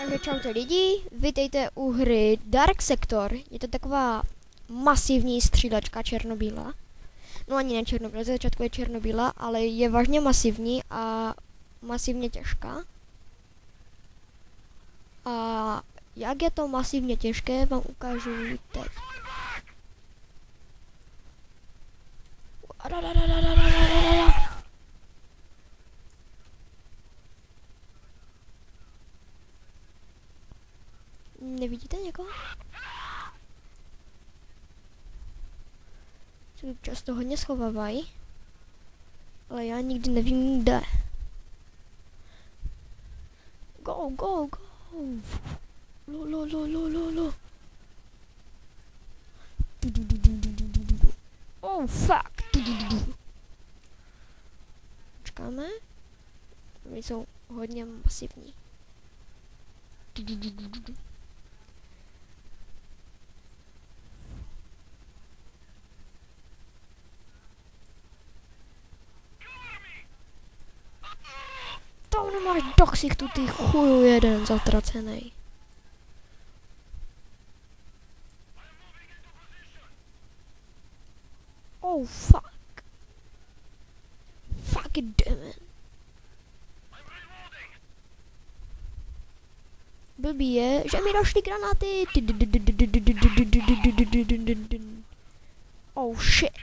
Takže čaute lidi, vítejte u hry Dark Sector. Je to taková masivní střílečka černobílá. No ani ne černobílá, ze začátku je černobílá, ale je vážně masivní a masivně těžká. A jak je to masivně těžké, vám ukážu teď. Nevidíte někoho? Se často hodně schovávají, ale já nikdy nevím kde. Go, go, go. Lo, lo, lo, lo, lo, lo. Oh, fuck. Počkáme. Oni jsou hodně masivní. To nemáš doxik tu, ty chuju jeden zatracenej. Oh fuck. Fuck it, damn it. Blbý je, že mi došly granáty. Oh shit.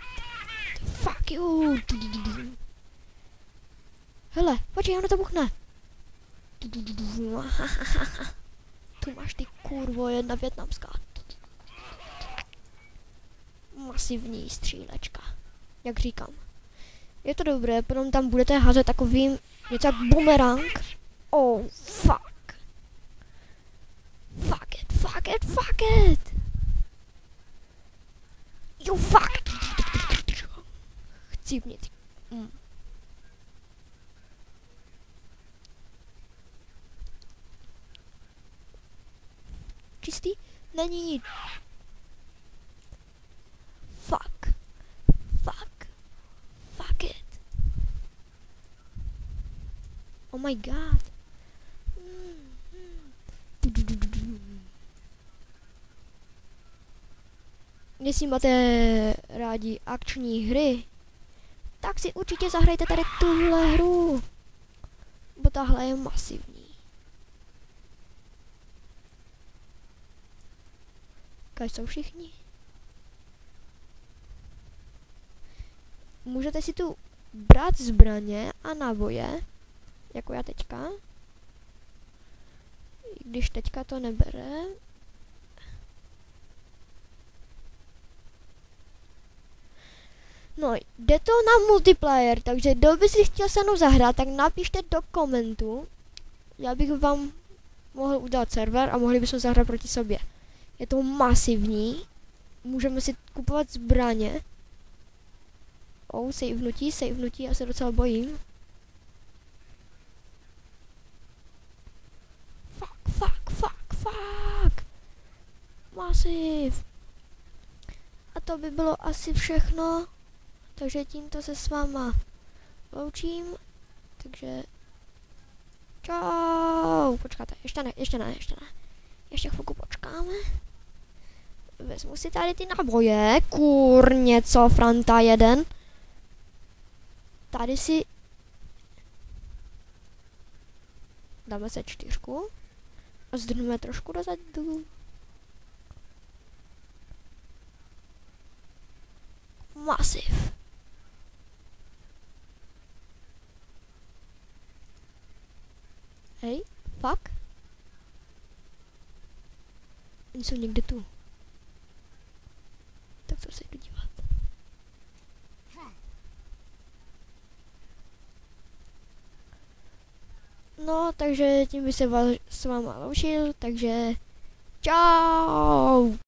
Fuck you. Hele, počkej, ono to buchne. Tu máš ty kurvo, jedna vietnamská. Masivní střílečka. Jak říkám. Je to dobré, potom tam budete házet takovým něco jak bumerang. Oh, fuck. Fuck it, fuck it, fuck it. You fuck. Chcípni ty. Čistý? Není. Fuck. Fuck. Fuck it. Oh my god. Jestli máte rádi akční hry, tak si určitě zahrajte tady tuhle hru. Bo tahle je masivní. Kaj jsou všichni? Můžete si tu brát zbraně a náboje, jako já teďka. I když teďka to nebere. No, jde to na multiplayer, takže kdo by si chtěl se mnou zahrát, tak napište do komentu. Já bych vám mohl udělat server a mohli bychom zahrát proti sobě. Je to masivní. Můžeme si kupovat zbraně. Oh, savenutí, já se docela bojím. Fuck. Masiv. A to by bylo asi všechno. Takže tímto se s váma loučím. Takže čau. Počkáte, ještě ne. Ještě chvilku počkáme. Vezmu si tady ty náboje. Něco, Franta jeden. Tady si dáme se 4 a zdrhneme trošku dozadu. Masiv. Hej, fuck. Oni jsou někde tu. Tak co se jdu dívat. No, takže tím by se s váma loučil, takže čau.